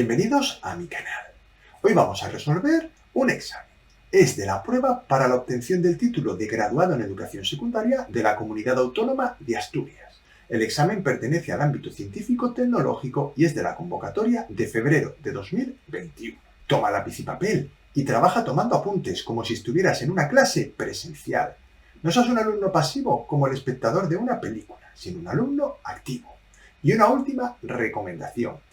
Bienvenidos a mi canal. Hoy vamos a resolver un examen. Es de la prueba para la obtención del título de graduado en educación secundaria de la Comunidad Autónoma de Asturias. El examen pertenece al ámbito científico-tecnológico y es de la convocatoria de febrero de 2021. Toma lápiz y papel y trabaja tomando apuntes como si estuvieras en una clase presencial. No seas un alumno pasivo como el espectador de una película, sino un alumno activo. Y una última recomendación.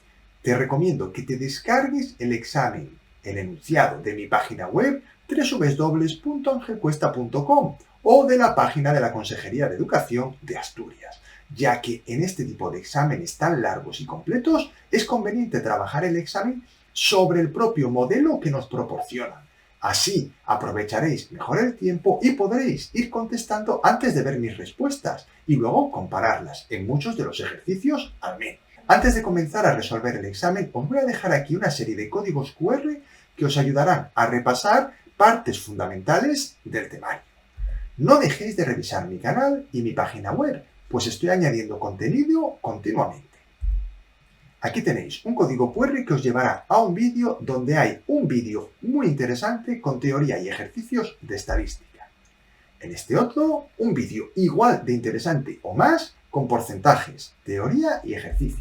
Te recomiendo que te descargues el examen, el enunciado de mi página web www.angelcuesta.com o de la página de la Consejería de Educación de Asturias, ya que en este tipo de exámenes tan largos y completos es conveniente trabajar el examen sobre el propio modelo que nos proporcionan. Así aprovecharéis mejor el tiempo y podréis ir contestando antes de ver mis respuestas y luego compararlas en muchos de los ejercicios al menos. Antes de comenzar a resolver el examen, os voy a dejar aquí una serie de códigos QR que os ayudarán a repasar partes fundamentales del temario. No dejéis de revisar mi canal y mi página web, pues estoy añadiendo contenido continuamente. Aquí tenéis un código QR que os llevará a un vídeo donde hay un vídeo muy interesante con teoría y ejercicios de estadística. En este otro, un vídeo igual de interesante o más con porcentajes, teoría y ejercicios.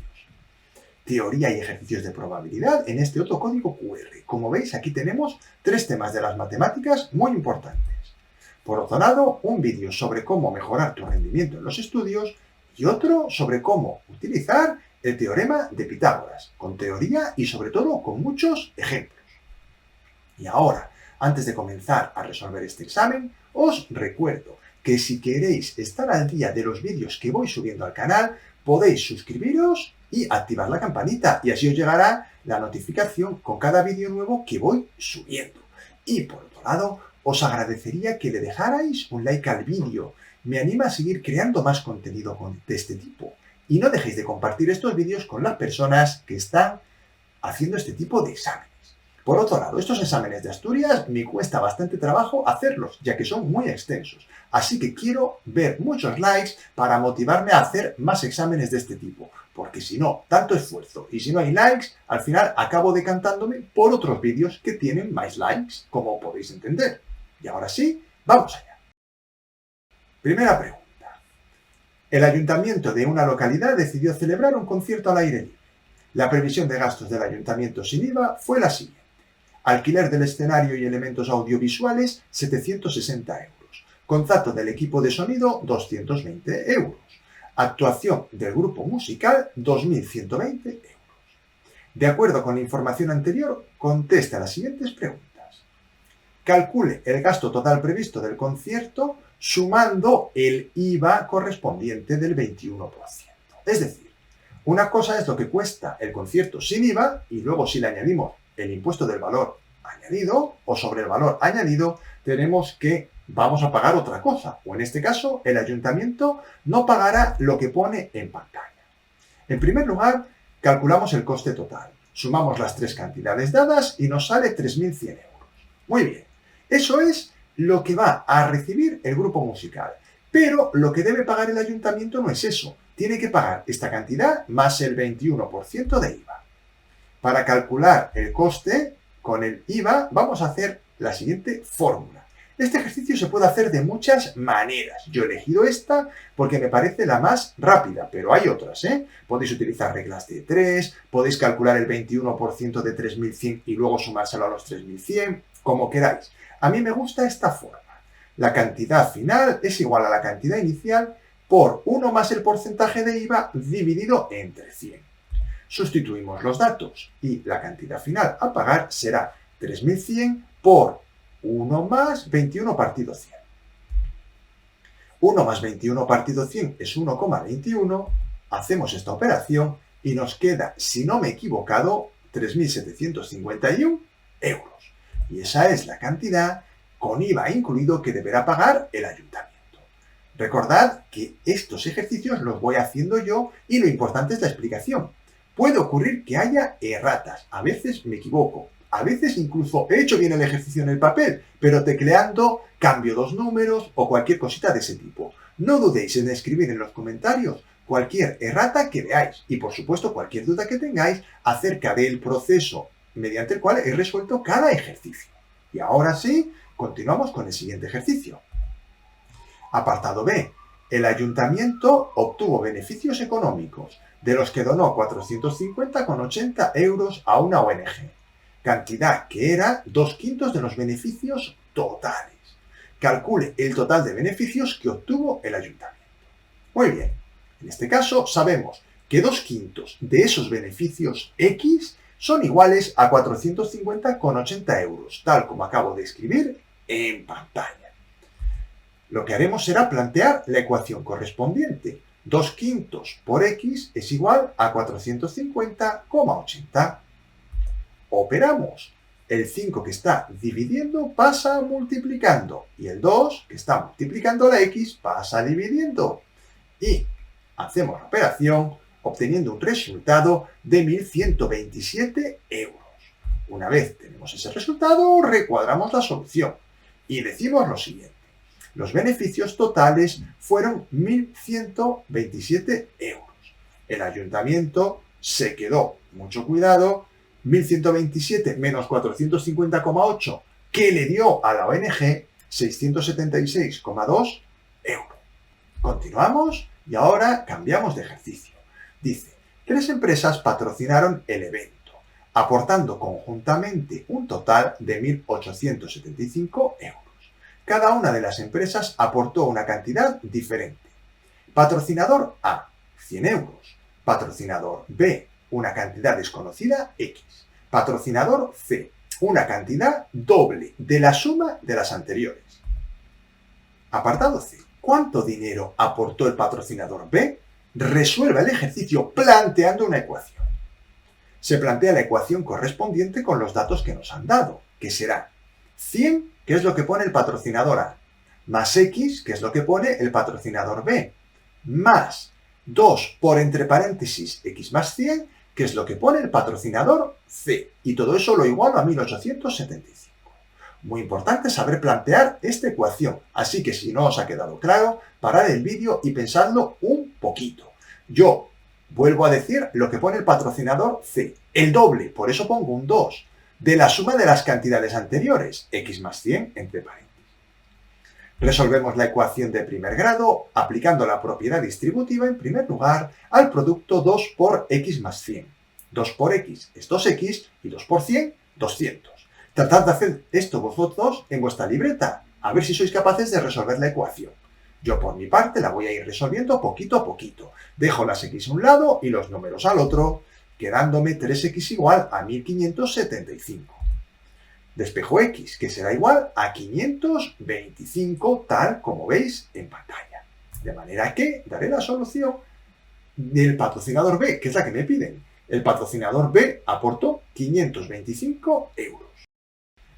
Teoría y ejercicios de probabilidad en este otro código QR. Como veis, aquí tenemos tres temas de las matemáticas muy importantes. Por otro lado, un vídeo sobre cómo mejorar tu rendimiento en los estudios y otro sobre cómo utilizar el teorema de Pitágoras, con teoría y sobre todo con muchos ejemplos. Y ahora, antes de comenzar a resolver este examen, os recuerdo que si queréis estar al día de los vídeos que voy subiendo al canal, podéis suscribiros y activar la campanita y así os llegará la notificación con cada vídeo nuevo que voy subiendo. Y por otro lado, os agradecería que le dejarais un like al vídeo. Me anima a seguir creando más contenido de este tipo. Y no dejéis de compartir estos vídeos con las personas que están haciendo este tipo de exámenes. Por otro lado, estos exámenes de Asturias me cuesta bastante trabajo hacerlos, ya que son muy extensos. Así que quiero ver muchos likes para motivarme a hacer más exámenes de este tipo. Porque si no, tanto esfuerzo y si no hay likes, al final acabo decantándome por otros vídeos que tienen más likes, como podéis entender. Y ahora sí, vamos allá. Primera pregunta. El ayuntamiento de una localidad decidió celebrar un concierto al aire libre. La previsión de gastos del ayuntamiento sin IVA fue la siguiente. Alquiler del escenario y elementos audiovisuales, 760 euros. Contrato del equipo de sonido, 220 euros. Actuación del grupo musical, 2.120 euros. De acuerdo con la información anterior, contesta las siguientes preguntas. Calcule el gasto total previsto del concierto sumando el IVA correspondiente del 21%. Es decir, una cosa es lo que cuesta el concierto sin IVA y luego si le añadimos el impuesto del valor añadido o sobre el valor añadido, tenemos que vamos a pagar otra cosa. O en este caso, el ayuntamiento no pagará lo que pone en pantalla. En primer lugar, calculamos el coste total. Sumamos las tres cantidades dadas y nos sale 3.100 euros. Muy bien. Eso es lo que va a recibir el grupo musical. Pero lo que debe pagar el ayuntamiento no es eso. Tiene que pagar esta cantidad más el 21% de IVA. Para calcular el coste con el IVA vamos a hacer la siguiente fórmula. Este ejercicio se puede hacer de muchas maneras. Yo he elegido esta porque me parece la más rápida, pero hay otras, ¿eh? Podéis utilizar reglas de 3, podéis calcular el 21% de 3.100 y luego sumárselo a los 3.100, como queráis. A mí me gusta esta forma. La cantidad final es igual a la cantidad inicial por 1 más el porcentaje de IVA dividido entre 100. Sustituimos los datos y la cantidad final a pagar será 3.100 por 1 más 21 partido 100. 1 más 21 partido 100 es 1,21. Hacemos esta operación y nos queda, si no me he equivocado, 3.751 euros. Y esa es la cantidad con IVA incluido que deberá pagar el ayuntamiento. Recordad que estos ejercicios los voy haciendo yo y lo importante es la explicación. Puede ocurrir que haya erratas, a veces me equivoco, a veces incluso he hecho bien el ejercicio en el papel, pero tecleando cambio 2 números o cualquier cosita de ese tipo. No dudéis en escribir en los comentarios cualquier errata que veáis y, por supuesto, cualquier duda que tengáis acerca del proceso mediante el cual he resuelto cada ejercicio. Y ahora sí, continuamos con el siguiente ejercicio. Apartado B. El ayuntamiento obtuvo beneficios económicos, de los que donó 450,80 euros a una ONG, cantidad que era 2/5 de los beneficios totales. Calcule el total de beneficios que obtuvo el ayuntamiento. Muy bien, en este caso sabemos que 2/5 de esos beneficios X son iguales a 450,80 euros, tal como acabo de escribir en pantalla. Lo que haremos será plantear la ecuación correspondiente. 2/5 por X es igual a 450,80. Operamos. El 5 que está dividiendo pasa multiplicando y el 2 que está multiplicando la X pasa dividiendo. Y hacemos la operación obteniendo un resultado de 1.127 euros. Una vez tenemos ese resultado, recuadramos la solución y decimos lo siguiente. Los beneficios totales fueron 1.127 euros. El ayuntamiento se quedó, mucho cuidado, 1.127 menos 450,8 que le dio a la ONG 676,2 euros. Continuamos y ahora cambiamos de ejercicio. Dice, 3 empresas patrocinaron el evento, aportando conjuntamente un total de 1.875 euros. Cada una de las empresas aportó una cantidad diferente. Patrocinador A, 100 euros. Patrocinador B, una cantidad desconocida X. Patrocinador C, una cantidad doble de la suma de las anteriores. Apartado C. ¿Cuánto dinero aportó el patrocinador B? Resuelva el ejercicio planteando una ecuación. Se plantea la ecuación correspondiente con los datos que nos han dado, que será 100, que es lo que pone el patrocinador A, más X, que es lo que pone el patrocinador B, más 2 por entre paréntesis X más 100, que es lo que pone el patrocinador C. Y todo eso lo igualo a 1.875. Muy importante saber plantear esta ecuación, así que si no os ha quedado claro, parad el vídeo y pensadlo un poquito. Yo vuelvo a decir lo que pone el patrocinador C, el doble, por eso pongo un 2, de la suma de las cantidades anteriores, X más 100 entre paréntesis. Resolvemos la ecuación de primer grado aplicando la propiedad distributiva en primer lugar al producto 2 por X más 100. 2 por X es 2X y 2 por 100, 200. Tratad de hacer esto vosotros en vuestra libreta, a ver si sois capaces de resolver la ecuación. Yo por mi parte la voy a ir resolviendo poquito a poquito. Dejo las X a un lado y los números al otro, quedándome 3X igual a 1575. Despejo X, que será igual a 525, tal como veis en pantalla. De manera que daré la solución del patrocinador B, que es la que me piden. El patrocinador B aportó 525 euros.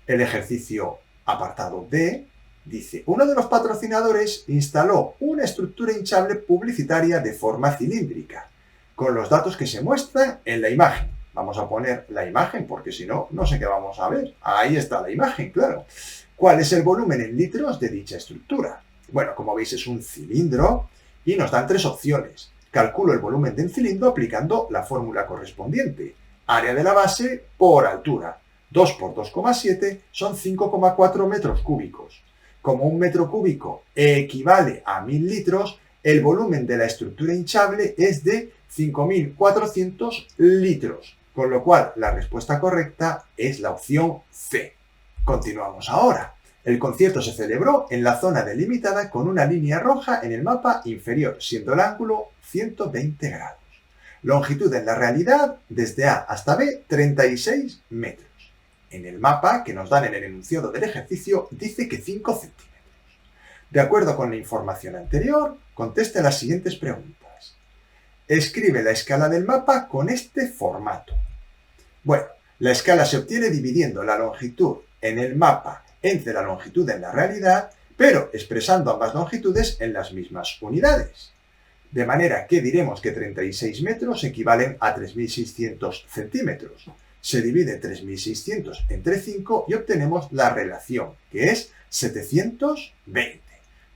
El ejercicio apartado D dice, uno de los patrocinadores instaló una estructura hinchable publicitaria de forma cilíndrica, con los datos que se muestran en la imagen. Vamos a poner la imagen porque si no, no sé qué vamos a ver. Ahí está la imagen, claro. ¿Cuál es el volumen en litros de dicha estructura? Bueno, como veis es un cilindro y nos dan 3 opciones. Calculo el volumen del cilindro aplicando la fórmula correspondiente. Área de la base por altura. 2 por 2,7 son 5,4 metros cúbicos. Como un metro cúbico equivale a 1000 litros, el volumen de la estructura hinchable es de 5.400 litros, con lo cual la respuesta correcta es la opción C. Continuamos ahora. El concierto se celebró en la zona delimitada con una línea roja en el mapa inferior, siendo el ángulo 120 grados. Longitud en la realidad, desde A hasta B, 36 metros. En el mapa que nos dan en el enunciado del ejercicio dice que 5 centímetros. De acuerdo con la información anterior, conteste las siguientes preguntas. Escribe la escala del mapa con este formato. Bueno, la escala se obtiene dividiendo la longitud en el mapa entre la longitud en la realidad, pero expresando ambas longitudes en las mismas unidades. De manera que diremos que 36 metros equivalen a 3.600 centímetros. Se divide 3.600 entre 5 y obtenemos la relación, que es 720.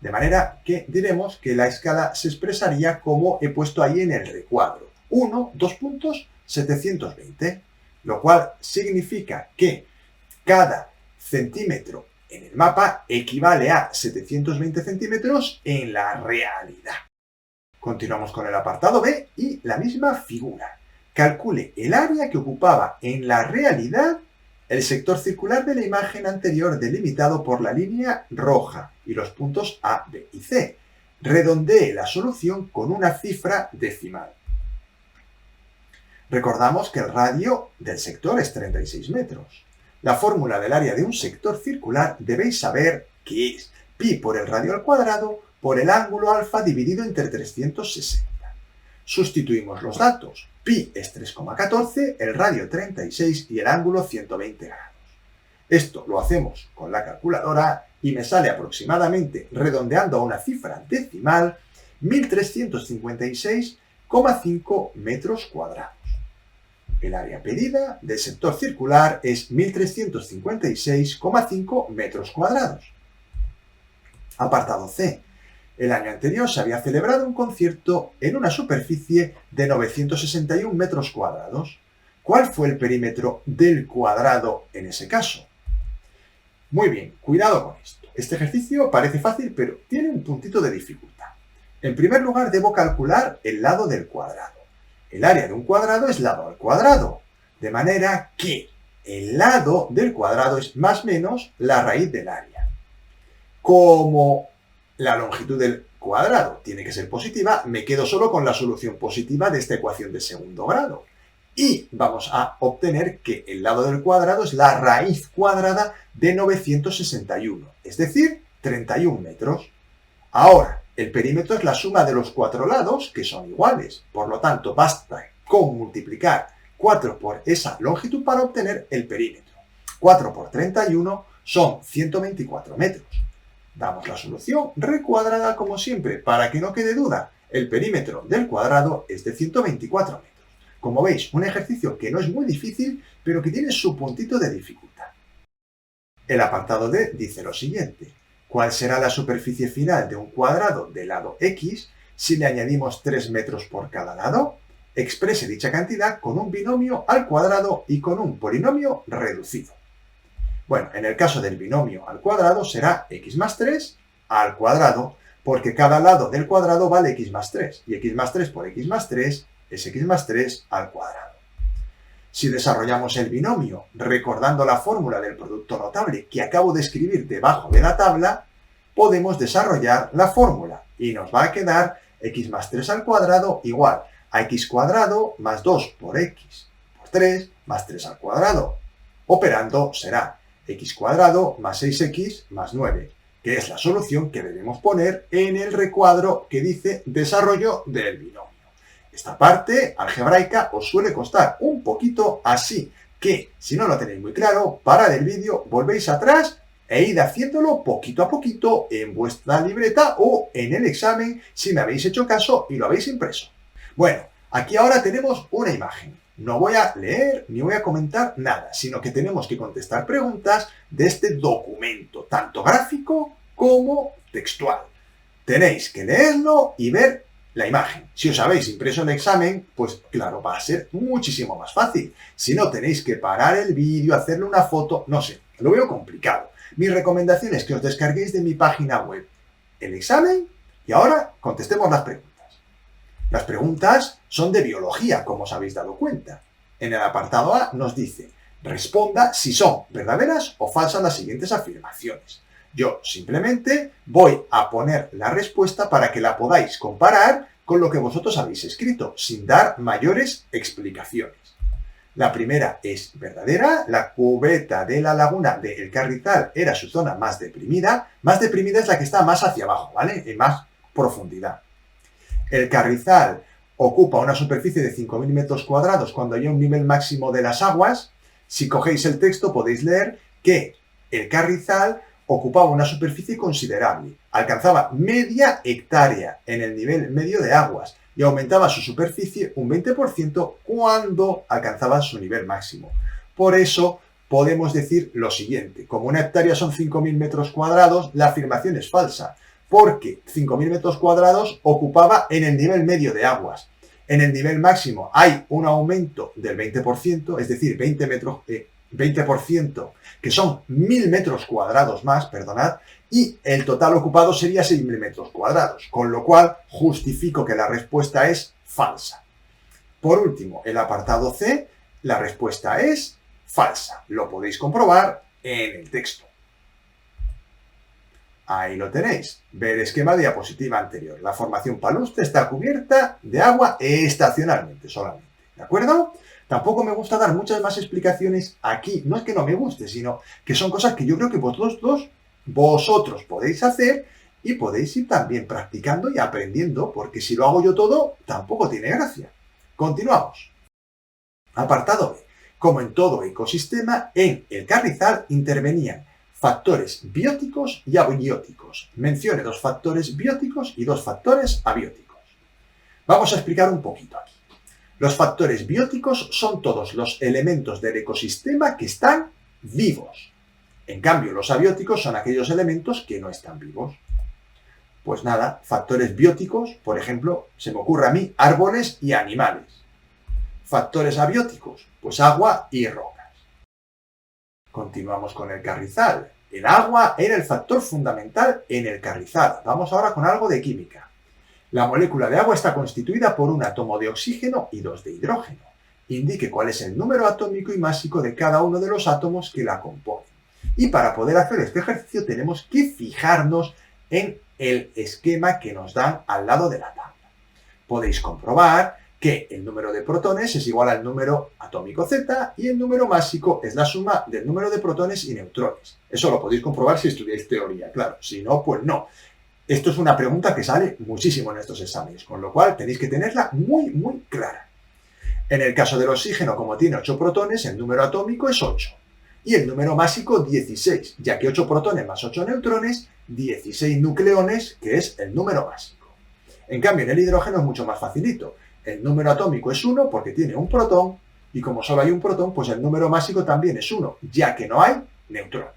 De manera que diremos que la escala se expresaría como he puesto ahí en el recuadro. 1, 2 puntos, 720, lo cual significa que cada centímetro en el mapa equivale a 720 centímetros en la realidad. Continuamos con el apartado B y la misma figura. Calcule el área que ocupaba en la realidad el sector circular de la imagen anterior delimitado por la línea roja y los puntos A, B y C. Redondee la solución con una cifra decimal. Recordamos que el radio del sector es 36 metros. La fórmula del área de un sector circular debéis saber que es pi por el radio al cuadrado por el ángulo alfa dividido entre 360. Sustituimos los datos. Pi es 3,14, el radio 36 y el ángulo 120 grados. Esto lo hacemos con la calculadora y me sale aproximadamente, redondeando a una cifra decimal, 1356,5 metros cuadrados. El área pedida del sector circular es 1356,5 metros cuadrados. Apartado C. El año anterior se había celebrado un concierto en una superficie de 961 metros cuadrados. ¿Cuál fue el perímetro del cuadrado en ese caso? Muy bien, cuidado con esto. Este ejercicio parece fácil, pero tiene un puntito de dificultad. En primer lugar, debo calcular el lado del cuadrado. El área de un cuadrado es lado al cuadrado, de manera que el lado del cuadrado es más o menos la raíz del área. Como la longitud del cuadrado tiene que ser positiva, me quedo solo con la solución positiva de esta ecuación de segundo grado. Y vamos a obtener que el lado del cuadrado es la raíz cuadrada de 961, es decir, 31 metros. Ahora, el perímetro es la suma de los cuatro lados, que son iguales. Por lo tanto, basta con multiplicar 4 por esa longitud para obtener el perímetro. 4 por 31 son 124 metros. Damos la solución recuadrada como siempre, para que no quede duda. El perímetro del cuadrado es de 124 metros. Como veis, un ejercicio que no es muy difícil, pero que tiene su puntito de dificultad. El apartado D dice lo siguiente. ¿Cuál será la superficie final de un cuadrado de lado X si le añadimos 3 metros por cada lado? Exprese dicha cantidad con un binomio al cuadrado y con un polinomio reducido. Bueno, en el caso del binomio al cuadrado será x más 3 al cuadrado, porque cada lado del cuadrado vale x más 3, y x más 3 por x más 3 es x más 3 al cuadrado. Si desarrollamos el binomio recordando la fórmula del producto notable que acabo de escribir debajo de la tabla, podemos desarrollar la fórmula y nos va a quedar x más 3 al cuadrado igual a x cuadrado más 2 por x por 3 más 3 al cuadrado. Operando será x cuadrado más 6x más 9, que es la solución que debemos poner en el recuadro que dice desarrollo del binomio. Esta parte algebraica os suele costar un poquito, así que si no lo tenéis muy claro, parad el vídeo, volvéis atrás e id haciéndolo poquito a poquito en vuestra libreta o en el examen si me habéis hecho caso y lo habéis impreso. Bueno, aquí ahora tenemos una imagen. No voy a leer ni voy a comentar nada, sino que tenemos que contestar preguntas de este documento, tanto gráfico como textual. Tenéis que leerlo y ver la imagen. Si os habéis impreso el examen, pues claro, va a ser muchísimo más fácil. Si no, tenéis que parar el vídeo, hacerle una foto, no sé, lo veo complicado. Mi recomendación es que os descarguéis de mi página web el examen y ahora contestemos las preguntas. Las preguntas son de biología, como os habéis dado cuenta. En el apartado A nos dice, responda si son verdaderas o falsas las siguientes afirmaciones. Yo simplemente voy a poner la respuesta para que la podáis comparar con lo que vosotros habéis escrito, sin dar mayores explicaciones. La primera es verdadera, la cubeta de la laguna de El Carrizal era su zona más deprimida. Más deprimida es la que está más hacia abajo, ¿vale? En más profundidad. El Carrizal ocupa una superficie de 5.000 metros cuadrados cuando hay un nivel máximo de las aguas. Si cogéis el texto podéis leer que el Carrizal ocupaba una superficie considerable, alcanzaba media hectárea en el nivel medio de aguas y aumentaba su superficie un 20% cuando alcanzaba su nivel máximo. Por eso podemos decir lo siguiente, como una hectárea son 5.000 metros cuadrados, la afirmación es falsa. porque 5.000 metros cuadrados ocupaba en el nivel medio de aguas. En el nivel máximo hay un aumento del 20%, es decir, 20%, que son 1.000 metros cuadrados más, perdonad, y el total ocupado sería 6.000 metros cuadrados, con lo cual justifico que la respuesta es falsa. Por último, el apartado C, la respuesta es falsa. Lo podéis comprobar en el texto. Ahí lo tenéis. Ver esquema diapositiva anterior. La formación palustre está cubierta de agua estacionalmente solamente. ¿De acuerdo? Tampoco me gusta dar muchas más explicaciones aquí. No es que no me guste, sino que son cosas que yo creo que vosotros podéis hacer y podéis ir también practicando y aprendiendo, porque si lo hago yo todo, tampoco tiene gracia. Continuamos. Apartado B. Como en todo ecosistema, en el carrizal intervenían factores bióticos y abióticos. Mencione 2 factores bióticos y 2 factores abióticos. Vamos a explicar un poquito aquí. Los factores bióticos son todos los elementos del ecosistema que están vivos. En cambio, los abióticos son aquellos elementos que no están vivos. Pues nada, factores bióticos, por ejemplo, se me ocurre a mí, árboles y animales. Factores abióticos, pues agua y rocas. Continuamos con el carrizal. El agua era el factor fundamental en el carrizal. Vamos ahora con algo de química. La molécula de agua está constituida por un átomo de oxígeno y 2 de hidrógeno. Indique cuál es el número atómico y másico de cada uno de los átomos que la componen. Y para poder hacer este ejercicio tenemos que fijarnos en el esquema que nos dan al lado de la tabla. Podéis comprobar que el número de protones es igual al número atómico Z y el número másico es la suma del número de protones y neutrones. Eso lo podéis comprobar si estudiáis teoría, claro. Si no, pues no. Esto es una pregunta que sale muchísimo en estos exámenes, con lo cual tenéis que tenerla muy, muy clara. En el caso del oxígeno, como tiene 8 protones, el número atómico es 8. Y el número másico 16, ya que 8 protones más 8 neutrones, 16 nucleones, que es el número másico. En cambio, en el hidrógeno es mucho más facilito. El número atómico es 1 porque tiene un protón, y como solo hay un protón, pues el número másico también es 1, ya que no hay neutrones.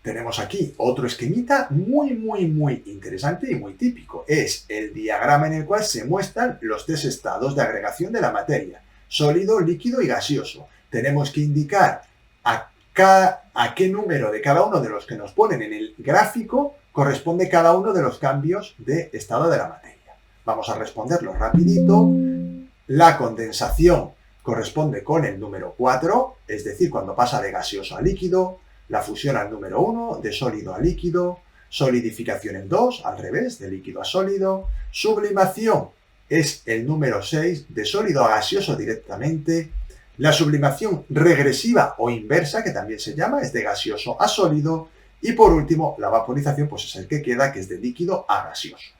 Tenemos aquí otro esquemita muy, muy, muy interesante y muy típico. Es el diagrama en el cual se muestran los 3 estados de agregación de la materia: sólido, líquido y gaseoso. Tenemos que indicar a qué número de cada uno de los que nos ponen en el gráfico corresponde cada uno de los cambios de estado de la materia. Vamos a responderlo rapidito. La condensación corresponde con el número 4, es decir, cuando pasa de gaseoso a líquido. La fusión al número 1, de sólido a líquido. Solidificación el 2, al revés, de líquido a sólido. Sublimación es el número 6, de sólido a gaseoso directamente. La sublimación regresiva o inversa, que también se llama, es de gaseoso a sólido. Y por último, la vaporización, pues es el que queda, que es de líquido a gaseoso.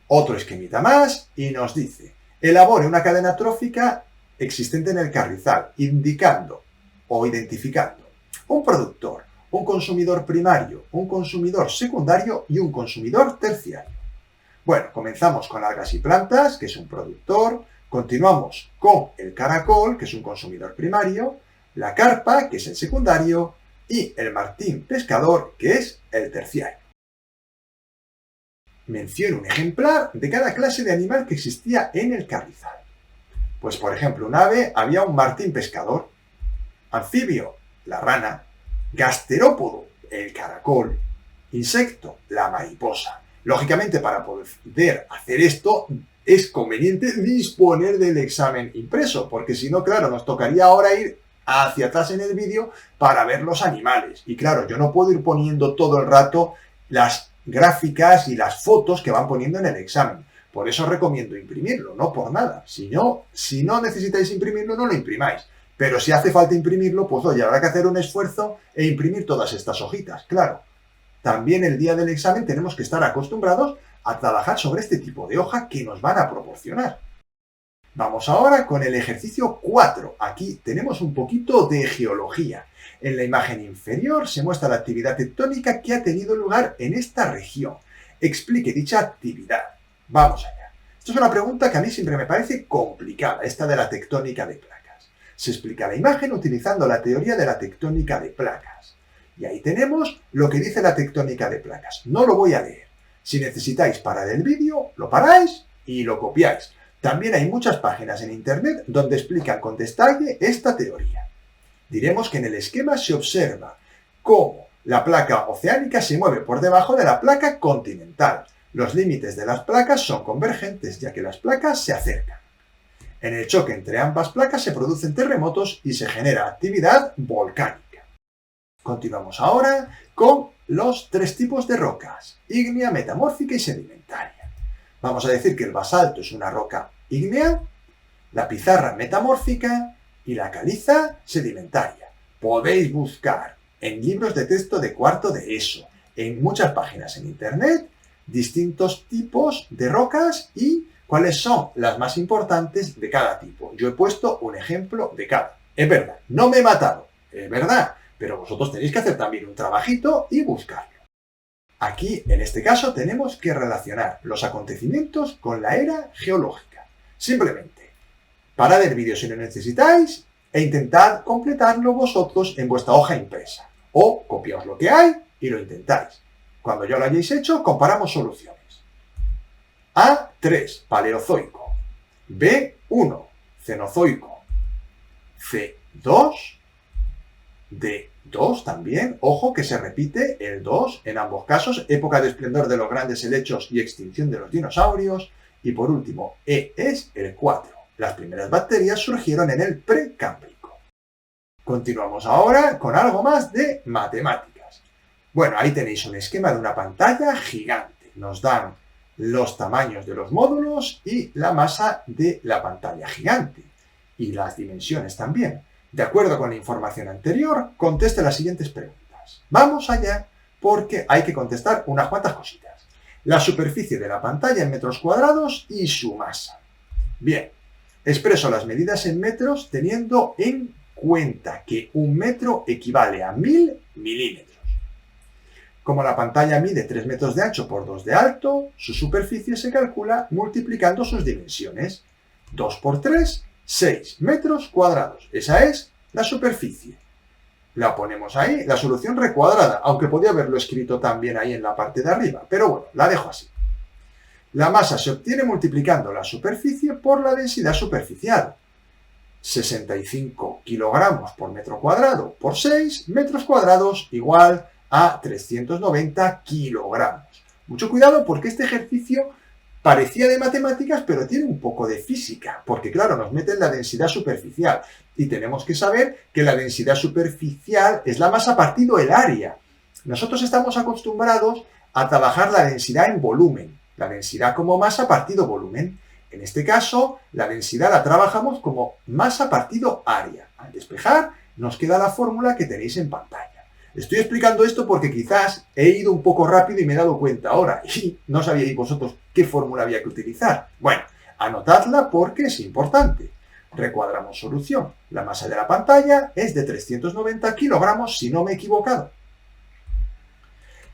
Otro esquemita más y nos dice: elabore una cadena trófica existente en el carrizal, indicando o identificando un productor, un consumidor primario, un consumidor secundario y un consumidor terciario. Bueno, comenzamos con algas y plantas, que es un productor. Continuamos con el caracol, que es un consumidor primario, la carpa, que es el secundario, y el martín pescador, que es el terciario. Menciona un ejemplar de cada clase de animal que existía en el carrizal. Pues, por ejemplo, un ave, había un martín pescador; anfibio, la rana; gasterópodo, el caracol; insecto, la mariposa. Lógicamente, para poder hacer esto, es conveniente disponer del examen impreso, porque si no, claro, nos tocaría ahora ir hacia atrás en el vídeo para ver los animales. Y claro, yo no puedo ir poniendo todo el rato las gráficas y las fotos que van poniendo en el examen. Por eso recomiendo imprimirlo, no por nada. Si no necesitáis imprimirlo, no lo imprimáis. Pero si hace falta imprimirlo, pues oye, habrá que hacer un esfuerzo e imprimir todas estas hojitas, claro. También el día del examen tenemos que estar acostumbrados a trabajar sobre este tipo de hoja que nos van a proporcionar. Vamos ahora con el ejercicio 4. Aquí tenemos un poquito de geología. En la imagen inferior se muestra la actividad tectónica que ha tenido lugar en esta región. Explique dicha actividad. Vamos allá. Esto es una pregunta que a mí siempre me parece complicada, esta de la tectónica de placas. Se explica la imagen utilizando la teoría de la tectónica de placas. Y ahí tenemos lo que dice la tectónica de placas. No lo voy a leer. Si necesitáis parar el vídeo, lo paráis y lo copiáis. También hay muchas páginas en internet donde explican con detalle esta teoría. Diremos que en el esquema se observa cómo la placa oceánica se mueve por debajo de la placa continental. Los límites de las placas son convergentes, ya que las placas se acercan. En el choque entre ambas placas se producen terremotos y se genera actividad volcánica. Continuamos ahora con los tres tipos de rocas: ígnea, metamórfica y sedimentaria. Vamos a decir que el basalto es una roca ígnea, la pizarra metamórfica y la caliza sedimentaria. Podéis buscar en libros de texto de cuarto de ESO, en muchas páginas en internet, distintos tipos de rocas y cuáles son las más importantes de cada tipo. Yo he puesto un ejemplo de cada. Es verdad, no me he matado, es verdad, pero vosotros tenéis que hacer también un trabajito y buscarlo. Aquí, en este caso, tenemos que relacionar los acontecimientos con la era geológica. Simplemente, parad el vídeo si lo necesitáis e intentad completarlo vosotros en vuestra hoja impresa. O copiaos lo que hay y lo intentáis. Cuando ya lo hayáis hecho, comparamos soluciones. A3, paleozoico. B1, cenozoico. C2, D2 también. Ojo que se repite el 2 en ambos casos. Época de esplendor de los grandes helechos y extinción de los dinosaurios. Y por último, E es el 4. Las primeras bacterias surgieron en el Precámbrico. Continuamos ahora con algo más de matemáticas. Bueno, ahí tenéis un esquema de una pantalla gigante. Nos dan los tamaños de los módulos y la masa de la pantalla gigante. Y las dimensiones también. De acuerdo con la información anterior, conteste las siguientes preguntas. Vamos allá porque hay que contestar unas cuantas cositas. La superficie de la pantalla en metros cuadrados y su masa. Bien, expreso las medidas en metros teniendo en cuenta que un metro equivale a 1000 milímetros. Como la pantalla mide 3 metros de ancho por 2 de alto, su superficie se calcula multiplicando sus dimensiones. 2 por 3, 6 metros cuadrados. Esa es la superficie. La ponemos ahí, la solución recuadrada, aunque podía haberlo escrito también ahí en la parte de arriba, pero bueno, la dejo así. La masa se obtiene multiplicando la superficie por la densidad superficial. 65 kilogramos por metro cuadrado por 6 metros cuadrados igual a 390 kilogramos. Mucho cuidado porque este ejercicio parecía de matemáticas, pero tiene un poco de física, porque claro, nos meten la densidad superficial y tenemos que saber que la densidad superficial es la masa partido el área. Nosotros estamos acostumbrados a trabajar la densidad en volumen, la densidad como masa partido volumen. En este caso, la densidad la trabajamos como masa partido área. Al despejar, nos queda la fórmula que tenéis en pantalla. Estoy explicando esto porque quizás he ido un poco rápido y me he dado cuenta ahora y no sabíais vosotros qué fórmula había que utilizar. Bueno, anotadla porque es importante. Recuadramos solución. La masa de la pantalla es de 390 kilogramos si no me he equivocado.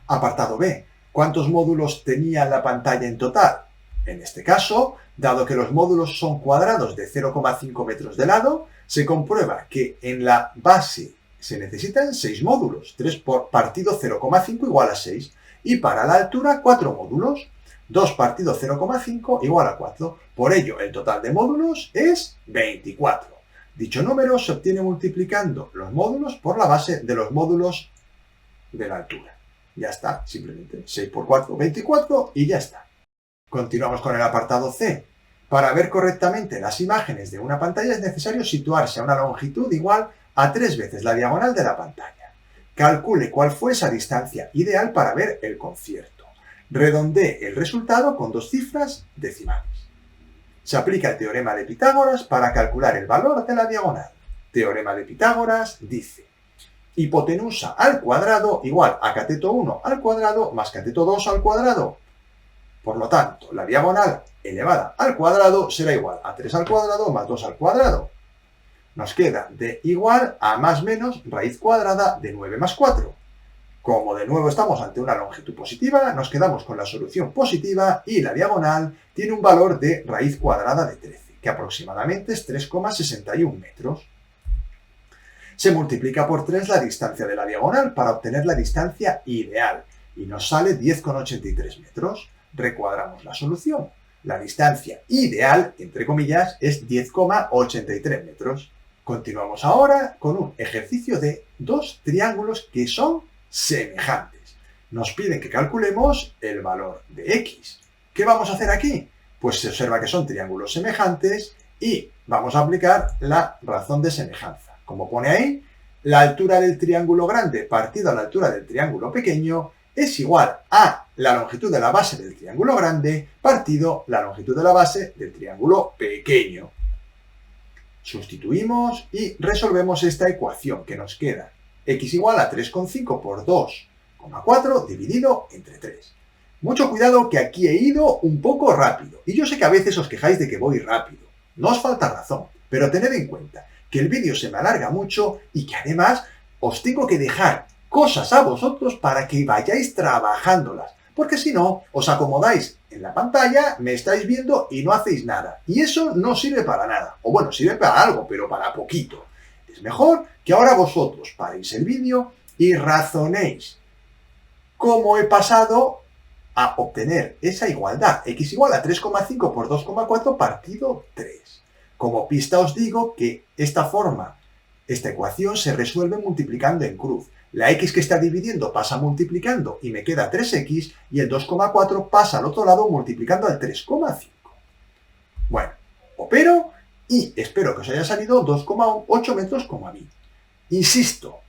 Apartado B. ¿Cuántos módulos tenía la pantalla en total? En este caso, dado que los módulos son cuadrados de 0,5 metros de lado, se comprueba que en la base se necesitan 6 módulos. 3 por partido 0,5 igual a 6. Y para la altura 4 módulos. 2 partido 0,5 igual a 4. Por ello, el total de módulos es 24. Dicho número se obtiene multiplicando los módulos por la base de los módulos de la altura. Ya está, simplemente 6 por 4, 24 y ya está. Continuamos con el apartado C. Para ver correctamente las imágenes de una pantalla es necesario situarse a una longitud igual a 3 veces la diagonal de la pantalla. Calcule cuál fue esa distancia ideal para ver el concierto. Redondee el resultado con 2 cifras decimales. Se aplica el teorema de Pitágoras para calcular el valor de la diagonal. Teorema de Pitágoras dice: hipotenusa al cuadrado igual a cateto 1 al cuadrado más cateto 2 al cuadrado. Por lo tanto, la diagonal elevada al cuadrado será igual a 3 al cuadrado más 2 al cuadrado. Nos queda de igual a más menos raíz cuadrada de 9 más 4. Como de nuevo estamos ante una longitud positiva, nos quedamos con la solución positiva y la diagonal tiene un valor de raíz cuadrada de 13, que aproximadamente es 3,61 metros. Se multiplica por 3 la distancia de la diagonal para obtener la distancia ideal y nos sale 10,83 metros. Recuadramos la solución. La distancia ideal, entre comillas, es 10,83 metros. Continuamos ahora con un ejercicio de dos triángulos que son semejantes. Nos piden que calculemos el valor de x. ¿Qué vamos a hacer aquí? Pues se observa que son triángulos semejantes y vamos a aplicar la razón de semejanza. Como pone ahí, la altura del triángulo grande partido a la altura del triángulo pequeño es igual a la longitud de la base del triángulo grande partido la longitud de la base del triángulo pequeño. Sustituimos y resolvemos esta ecuación que nos queda x igual a 3,5 por 2,4 dividido entre 3. Mucho cuidado que aquí he ido un poco rápido y yo sé que a veces os quejáis de que voy rápido. No os falta razón, pero tened en cuenta que el vídeo se me alarga mucho y que además os tengo que dejar cosas a vosotros para que vayáis trabajándolas, porque si no, os acomodáis en la pantalla, me estáis viendo y no hacéis nada. Y eso no sirve para nada. O bueno, sirve para algo, pero para poquito. Es mejor que ahora vosotros paréis el vídeo y razonéis cómo he pasado a obtener esa igualdad. X igual a 3,5 por 2,4 partido 3. Como pista os digo que esta ecuación se resuelve multiplicando en cruz. La x que está dividiendo pasa multiplicando y me queda 3x y el 2,4 pasa al otro lado multiplicando al 3,5. Bueno, opero y espero que os haya salido 2,8 metros como a mí. Insisto,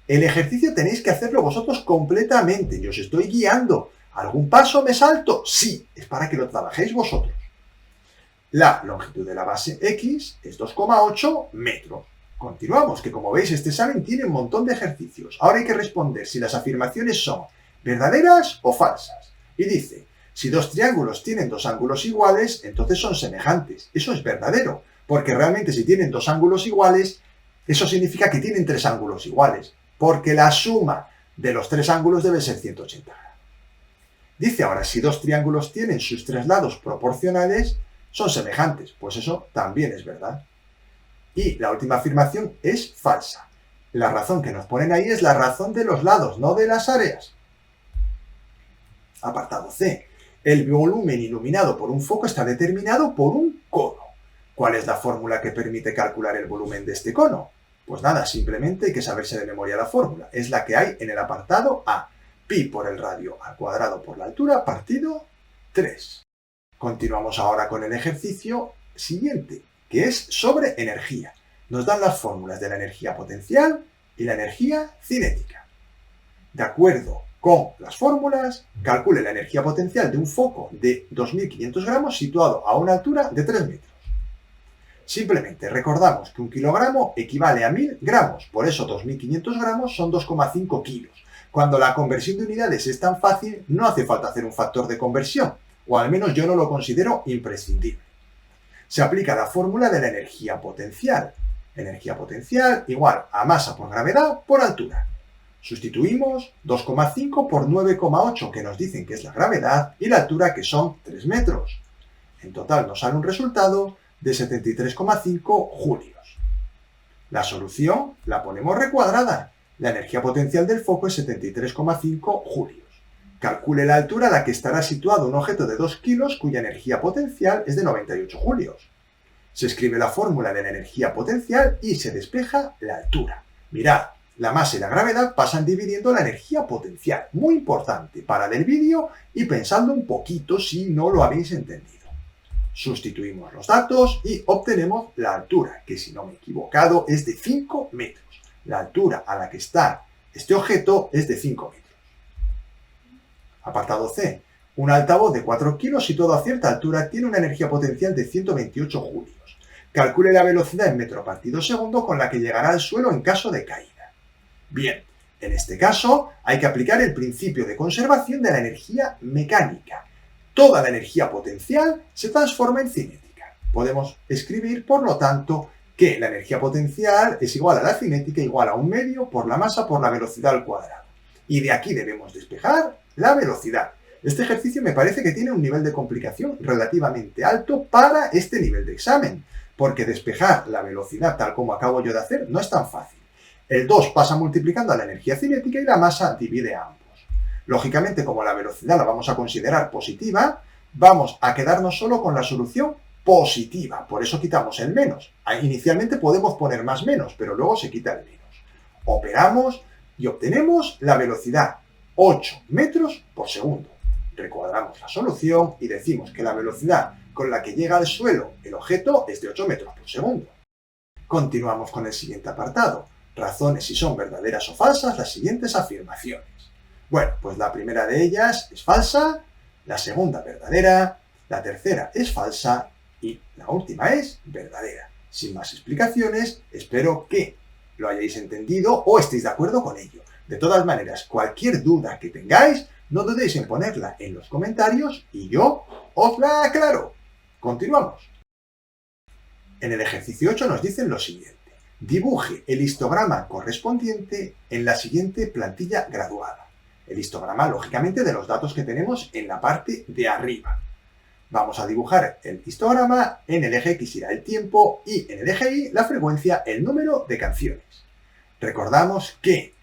el ejercicio tenéis que hacerlo vosotros completamente. Yo os estoy guiando. ¿Algún paso me salto? Sí, es para que lo trabajéis vosotros. La longitud de la base x es 2,8 metros. Continuamos, que como veis este examen tiene un montón de ejercicios. Ahora hay que responder si las afirmaciones son verdaderas o falsas. Y dice, si dos triángulos tienen dos ángulos iguales, entonces son semejantes. Eso es verdadero, porque realmente si tienen dos ángulos iguales, eso significa que tienen tres ángulos iguales, porque la suma de los tres ángulos debe ser 180 grados. Dice ahora, si dos triángulos tienen sus tres lados proporcionales, son semejantes. Pues eso también es verdad. Y la última afirmación es falsa. La razón que nos ponen ahí es la razón de los lados, no de las áreas. Apartado C. El volumen iluminado por un foco está determinado por un cono. ¿Cuál es la fórmula que permite calcular el volumen de este cono? Pues nada, simplemente hay que saberse de memoria la fórmula. Es la que hay en el apartado A. Pi por el radio al cuadrado por la altura partido 3. Continuamos ahora con el ejercicio siguiente, que es sobre energía. Nos dan las fórmulas de la energía potencial y la energía cinética. De acuerdo con las fórmulas, calcule la energía potencial de un foco de 2.500 gramos situado a una altura de 3 metros. Simplemente recordamos que un kilogramo equivale a 1.000 gramos, por eso 2.500 gramos son 2,5 kilos. Cuando la conversión de unidades es tan fácil, no hace falta hacer un factor de conversión, o al menos yo no lo considero imprescindible. Se aplica la fórmula de la energía potencial. Energía potencial igual a masa por gravedad por altura. Sustituimos 2,5 por 9,8 que nos dicen que es la gravedad y la altura que son 3 metros. En total nos sale un resultado de 73,5 julios. La solución la ponemos recuadrada. La energía potencial del foco es 73,5 julios. Calcule la altura a la que estará situado un objeto de 2 kilos cuya energía potencial es de 98 julios. Se escribe la fórmula de la energía potencial y se despeja la altura. Mirad, la masa y la gravedad pasan dividiendo la energía potencial. Muy importante, parad el vídeo y pensadlo un poquito si no lo habéis entendido. Sustituimos los datos y obtenemos la altura, que si no me he equivocado es de 5 metros. La altura a la que está este objeto es de 5 metros. Apartado C. Un altavoz de 4 kilos situado a cierta altura tiene una energía potencial de 128 julios. Calcule la velocidad en metro partido segundo con la que llegará al suelo en caso de caída. Bien, en este caso hay que aplicar el principio de conservación de la energía mecánica. Toda la energía potencial se transforma en cinética. Podemos escribir, por lo tanto, que la energía potencial es igual a la cinética igual a 1/2 por la masa por la velocidad al cuadrado. Y de aquí debemos despejar la velocidad. Este ejercicio me parece que tiene un nivel de complicación relativamente alto para este nivel de examen, porque despejar la velocidad tal como acabo yo de hacer no es tan fácil. El 2 pasa multiplicando a la energía cinética y la masa divide a ambos. Lógicamente, como la velocidad la vamos a considerar positiva, vamos a quedarnos solo con la solución positiva. Por eso quitamos el menos. Inicialmente podemos poner más menos, pero luego se quita el menos. Operamos y obtenemos la velocidad 8 metros por segundo. Recuadramos la solución y decimos que la velocidad con la que llega al suelo el objeto es de 8 metros por segundo. Continuamos con el siguiente apartado. Razones si son verdaderas o falsas las siguientes afirmaciones. Bueno, pues la primera de ellas es falsa, la segunda verdadera, la tercera es falsa y la última es verdadera. Sin más explicaciones, espero que lo hayáis entendido o estéis de acuerdo con ello. De todas maneras, cualquier duda que tengáis, no dudéis en ponerla en los comentarios y yo os la aclaro. Continuamos. En el ejercicio 8 nos dicen lo siguiente. Dibuje el histograma correspondiente en la siguiente plantilla graduada. El histograma, lógicamente, de los datos que tenemos en la parte de arriba. Vamos a dibujar el histograma, en el eje X irá el tiempo y en el eje Y la frecuencia, el número de canciones. Recordamos que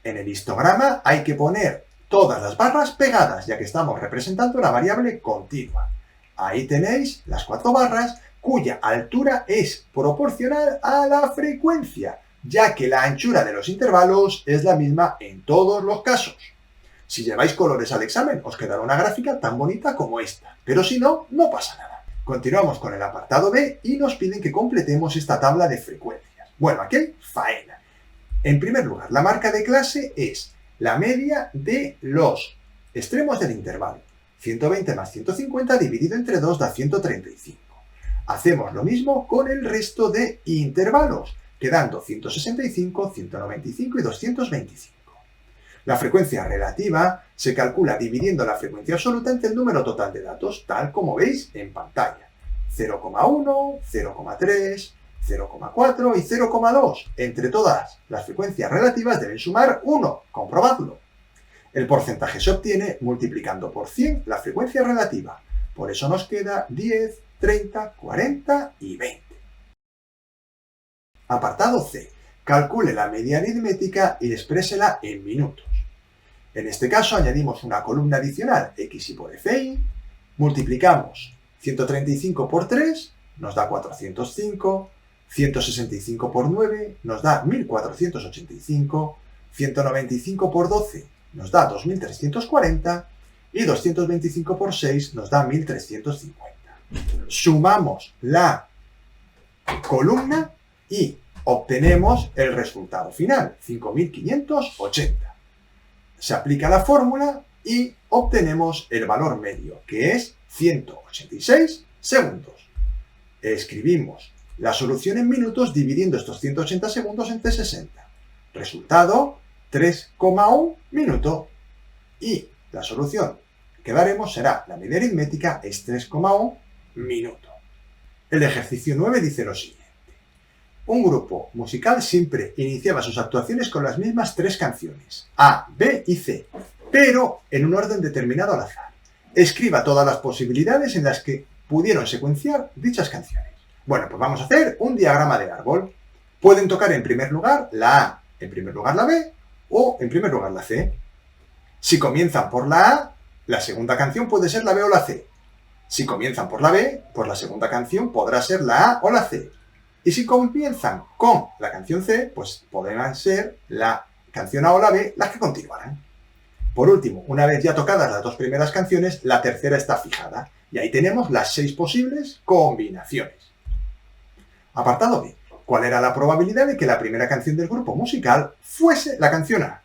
en el histograma hay que poner todas las barras pegadas, ya que estamos representando la variable continua. Ahí tenéis las 4 barras cuya altura es proporcional a la frecuencia, ya que la anchura de los intervalos es la misma en todos los casos. Si lleváis colores al examen, os quedará una gráfica tan bonita como esta, pero si no, no pasa nada. Continuamos con el apartado B y nos piden que completemos esta tabla de frecuencias. Bueno, aquí hay faena. En primer lugar, la marca de clase es la media de los extremos del intervalo. 120 más 150 dividido entre 2 da 135. Hacemos lo mismo con el resto de intervalos, quedando 165, 195 y 225. La frecuencia relativa se calcula dividiendo la frecuencia absoluta entre el número total de datos, tal como veis en pantalla. 0,1, 0,3, 0,4 y 0,2. Entre todas las frecuencias relativas deben sumar 1. Comprobadlo. El porcentaje se obtiene multiplicando por 100 la frecuencia relativa. Por eso nos queda 10, 30, 40 y 20. Apartado C. Calcule la media aritmética y exprésela en minutos. En este caso añadimos una columna adicional, x y por fi, multiplicamos 135 por 3, nos da 405, 165 por 9 nos da 1485, 195 por 12 nos da 2340 y 225 por 6 nos da 1350. Sumamos la columna y obtenemos el resultado final, 5580. Se aplica la fórmula y obtenemos el valor medio, que es 186 segundos. Escribimos la solución en minutos dividiendo estos 180 segundos entre 60. Resultado, 3,1 minuto. Y la solución que daremos será, la media aritmética es 3,1 minuto. El ejercicio 9 dice lo siguiente. Un grupo musical siempre iniciaba sus actuaciones con las mismas 3 canciones, A, B y C, pero en un orden determinado al azar. Escriba todas las posibilidades en las que pudieron secuenciar dichas canciones. Bueno, pues vamos a hacer un diagrama de árbol. Pueden tocar en primer lugar la A, en primer lugar la B o en primer lugar la C. Si comienzan por la A, la segunda canción puede ser la B o la C. Si comienzan por la B, pues la segunda canción podrá ser la A o la C. Y si comienzan con la canción C, pues podrán ser la canción A o la B las que continuarán. Por último, una vez ya tocadas las 2 primeras canciones, la tercera está fijada. Y ahí tenemos las 6 posibles combinaciones. Apartado B. ¿Cuál era la probabilidad de que la primera canción del grupo musical fuese la canción A?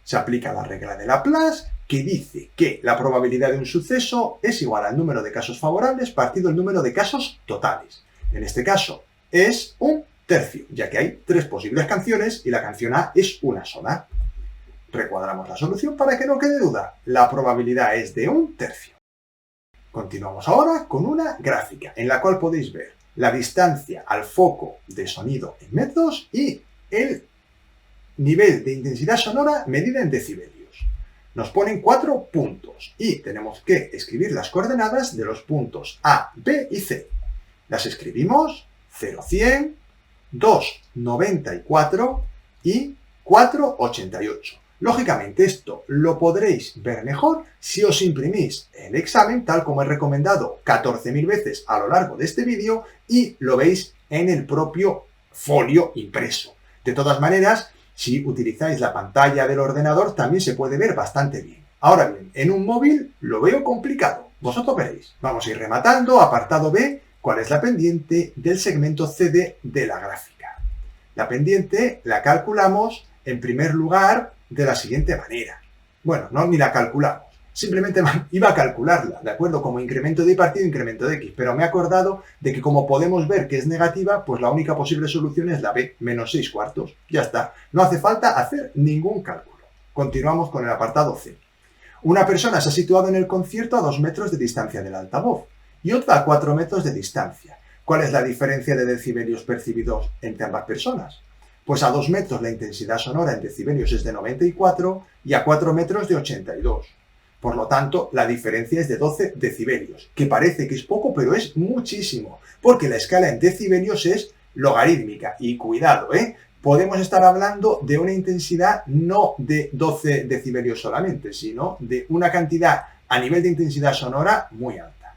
Se aplica la regla de Laplace, que dice que la probabilidad de un suceso es igual al número de casos favorables partido el número de casos totales. En este caso, es un tercio, ya que hay 3 posibles canciones y la canción A es una sola. Recuadramos la solución para que no quede duda. La probabilidad es de un tercio. Continuamos ahora con una gráfica en la cual podéis ver la distancia al foco de sonido en metros y el nivel de intensidad sonora medida en decibelios. Nos ponen 4 puntos y tenemos que escribir las coordenadas de los puntos A, B y C. Las escribimos 0, 100, 2, 94, y 4,88. Lógicamente esto lo podréis ver mejor si os imprimís el examen tal como he recomendado 14.000 veces a lo largo de este vídeo y lo veis en el propio folio impreso. De todas maneras, si utilizáis la pantalla del ordenador también se puede ver bastante bien. Ahora bien, en un móvil lo veo complicado. Vosotros veréis. Vamos a ir rematando. Apartado B, ¿cuál es la pendiente del segmento CD de la gráfica? La pendiente la calculamos en primer lugar de la siguiente manera. Bueno, no ni la calculamos. Simplemente iba a calcularla, ¿de acuerdo? Como incremento de Y partido, incremento de X. Pero me he acordado de que como podemos ver que es negativa, pues la única posible solución es la B, menos 6/4. Ya está. No hace falta hacer ningún cálculo. Continuamos con el apartado C. Una persona se ha situado en el concierto a 2 metros de distancia del altavoz y otra a 4 metros de distancia. ¿Cuál es la diferencia de decibelios percibidos entre ambas personas? Pues a 2 metros la intensidad sonora en decibelios es de 94 y a 4 metros de 82. Por lo tanto, la diferencia es de 12 decibelios, que parece que es poco, pero es muchísimo, porque la escala en decibelios es logarítmica. Y cuidado, podemos estar hablando de una intensidad no de 12 decibelios solamente, sino de una cantidad a nivel de intensidad sonora muy alta.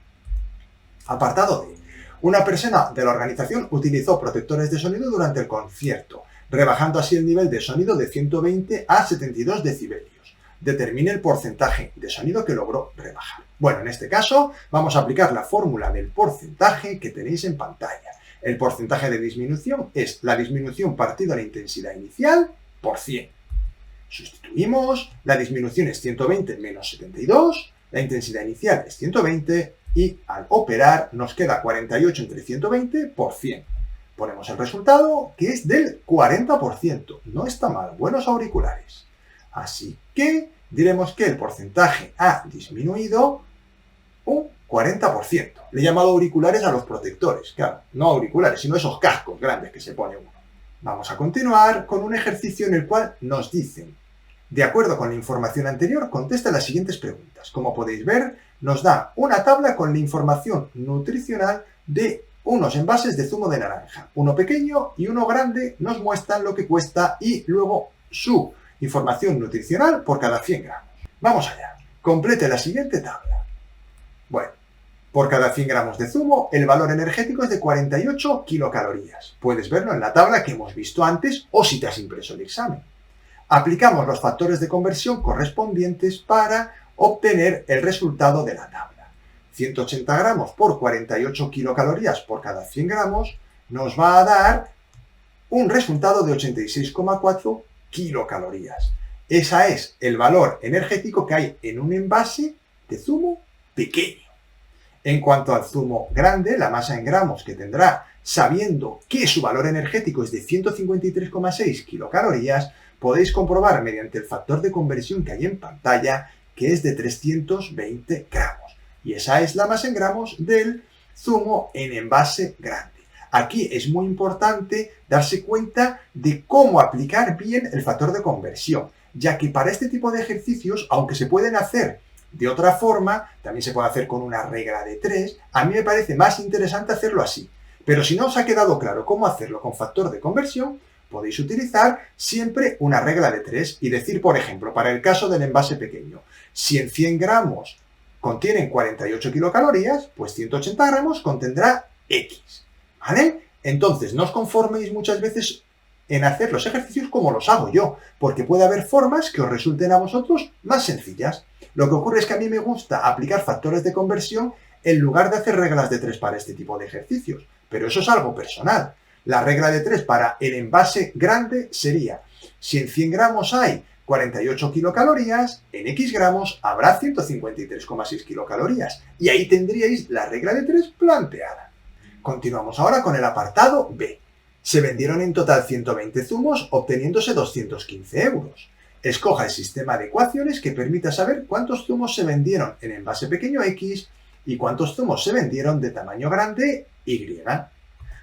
Apartado D. Una persona de la organización utilizó protectores de sonido durante el concierto, rebajando así el nivel de sonido de 120 a 72 decibelios. Determine el porcentaje de sonido que logró rebajar. Bueno, en este caso vamos a aplicar la fórmula del porcentaje que tenéis en pantalla. El porcentaje de disminución es la disminución partido a la intensidad inicial por 100. Sustituimos, la disminución es 120 menos 72, la intensidad inicial es 120 y al operar nos queda 48 entre 120 por 100. Ponemos el resultado que es del 40%. No está mal, buenos auriculares. Así que diremos que el porcentaje ha disminuido un 40%. Le he llamado auriculares a los protectores, claro, no auriculares, sino esos cascos grandes que se pone uno. Vamos a continuar con un ejercicio en el cual nos dicen, de acuerdo con la información anterior, contesta las siguientes preguntas. Como podéis ver, nos da una tabla con la información nutricional de unos envases de zumo de naranja. Uno pequeño y uno grande nos muestran lo que cuesta y luego su información nutricional por cada 100 gramos. Vamos allá. Complete la siguiente tabla. Bueno, por cada 100 gramos de zumo, el valor energético es de 48 kilocalorías. Puedes verlo en la tabla que hemos visto antes o si te has impreso el examen. Aplicamos los factores de conversión correspondientes para obtener el resultado de la tabla. 180 gramos por 48 kilocalorías por cada 100 gramos nos va a dar un resultado de 86,4 kilocalorías. Ese es el valor energético que hay en un envase de zumo pequeño. En cuanto al zumo grande, la masa en gramos que tendrá, sabiendo que su valor energético es de 153,6 kilocalorías, podéis comprobar mediante el factor de conversión que hay en pantalla que es de 320 gramos. Y esa es la masa en gramos del zumo en envase grande. Aquí es muy importante darse cuenta de cómo aplicar bien el factor de conversión, ya que para este tipo de ejercicios, aunque se pueden hacer de otra forma, también se puede hacer con una regla de 3, a mí me parece más interesante hacerlo así. Pero si no os ha quedado claro cómo hacerlo con factor de conversión, podéis utilizar siempre una regla de 3 y decir, por ejemplo, para el caso del envase pequeño, si en 100 gramos contienen 48 kilocalorías, pues 180 gramos contendrá X. ¿Vale? Entonces, no os conforméis muchas veces en hacer los ejercicios como los hago yo, porque puede haber formas que os resulten a vosotros más sencillas. Lo que ocurre es que a mí me gusta aplicar factores de conversión en lugar de hacer reglas de 3 para este tipo de ejercicios, pero eso es algo personal. La regla de 3 para el envase grande sería, si en 100 gramos hay 48 kilocalorías, en X gramos habrá 153,6 kilocalorías, y ahí tendríais la regla de 3 planteada. Continuamos ahora con el apartado B. Se vendieron en total 120 zumos, obteniéndose 215 euros. Escoja el sistema de ecuaciones que permita saber cuántos zumos se vendieron en envase pequeño X y cuántos zumos se vendieron de tamaño grande Y.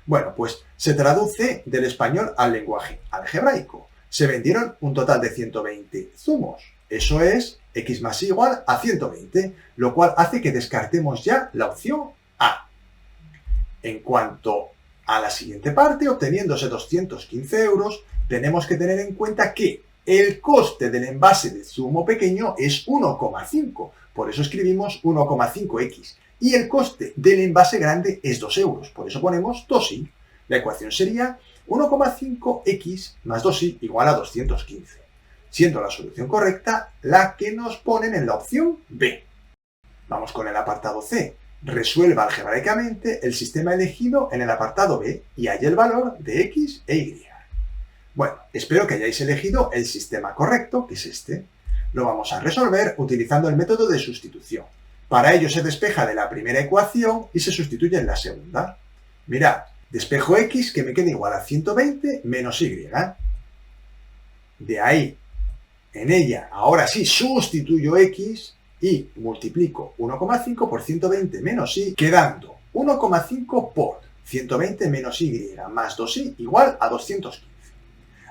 Bueno, pues se traduce del español al lenguaje algebraico. Se vendieron un total de 120 zumos. Eso es X más Y igual a 120, lo cual hace que descartemos ya la opción A. En cuanto A la siguiente parte, obteniéndose 215 euros, tenemos que tener en cuenta que el coste del envase de zumo pequeño es 1,5, por eso escribimos 1,5x. Y el coste del envase grande es 2 euros, por eso ponemos 2i. La ecuación sería 1,5x más 2i igual a 215, siendo la solución correcta la que nos ponen en la opción B. Vamos con el apartado C. Resuelva algebraicamente el sistema elegido en el apartado B y halla el valor de x e y. Bueno, espero que hayáis elegido el sistema correcto, que es este. Lo vamos a resolver utilizando el método de sustitución. Para ello se despeja de la primera ecuación y se sustituye en la segunda. Mirad, despejo x que me queda igual a 120 menos y. De ahí, en ella, ahora sí sustituyo x y multiplico 1,5 por 120 menos y, quedando 1,5 por 120 menos y más 2i igual a 215.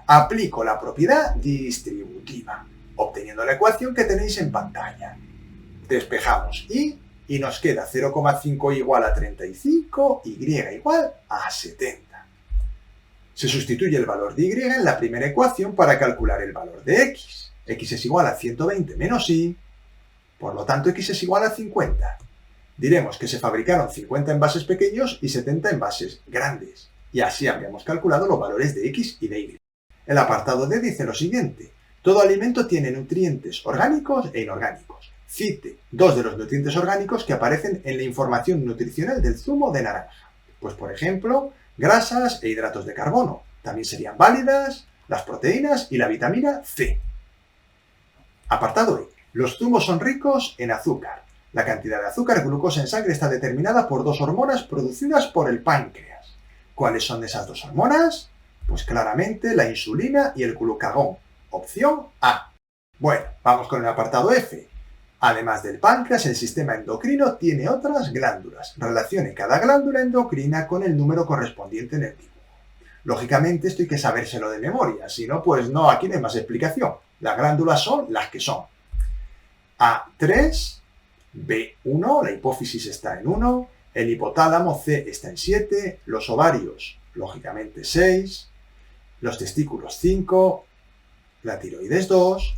Aplico la propiedad distributiva, obteniendo la ecuación que tenéis en pantalla. Despejamos y nos queda 0,5 igual a 35, y igual a 70. Se sustituye el valor de y en la primera ecuación para calcular el valor de x. X es igual a 120 menos y, por lo tanto x es igual a 50. Diremos que se fabricaron 50 envases pequeños y 70 envases grandes, y así habríamos calculado los valores de x y de y. El apartado D dice lo siguiente: todo alimento tiene nutrientes orgánicos e inorgánicos. Cite 2 de los nutrientes orgánicos que aparecen en la información nutricional del zumo de naranja. Pues por ejemplo, grasas e hidratos de carbono. También serían válidas las proteínas y la vitamina C. Apartado E. Los zumos son ricos en azúcar. La cantidad de azúcar glucosa en sangre está determinada por 2 hormonas producidas por el páncreas. ¿Cuáles son esas 2 hormonas? Pues claramente la insulina y el glucagón. Opción A. Bueno, vamos con el apartado F. Además del páncreas, el sistema endocrino tiene otras glándulas. Relacione cada glándula endocrina con el número correspondiente en el dibujo. Lógicamente esto hay que sabérselo de memoria, si no, pues no, aquí no hay más explicación. Las glándulas son las que son. A3, B1, la hipófisis está en 1, el hipotálamo C está en 7, los ovarios, lógicamente 6, los testículos 5, la tiroides 2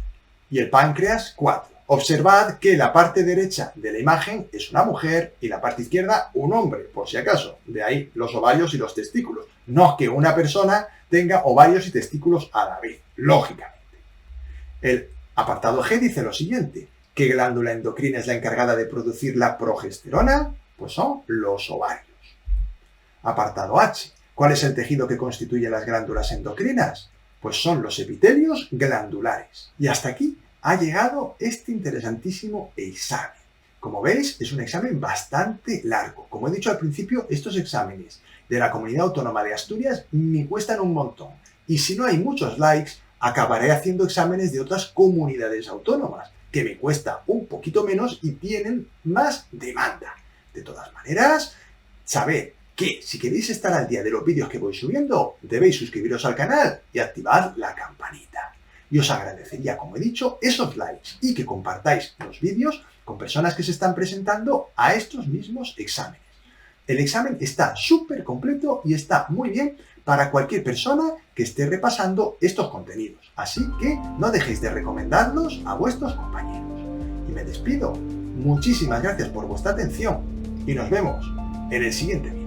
y el páncreas 4. Observad que la parte derecha de la imagen es una mujer y la parte izquierda un hombre, por si acaso. De ahí los ovarios y los testículos. No que una persona tenga ovarios y testículos a la vez, lógicamente. El apartado G dice lo siguiente: ¿qué glándula endocrina es la encargada de producir la progesterona? Pues son los ovarios. Apartado H. ¿Cuál es el tejido que constituye las glándulas endocrinas? Pues son los epitelios glandulares. Y hasta aquí ha llegado este interesantísimo examen. Como veis, es un examen bastante largo. Como he dicho al principio, estos exámenes de la Comunidad Autónoma de Asturias me cuestan un montón. Y si no hay muchos likes, acabaré haciendo exámenes de otras comunidades autónomas, que me cuesta un poquito menos y tienen más demanda. De todas maneras, sabed que si queréis estar al día de los vídeos que voy subiendo, debéis suscribiros al canal y activar la campanita. Y os agradecería, como he dicho, esos likes y que compartáis los vídeos con personas que se están presentando a estos mismos exámenes. El examen está súper completo y está muy bien para cualquier persona que esté repasando estos contenidos. Así que no dejéis de recomendarlos a vuestros compañeros. Y me despido. Muchísimas gracias por vuestra atención y nos vemos en el siguiente vídeo.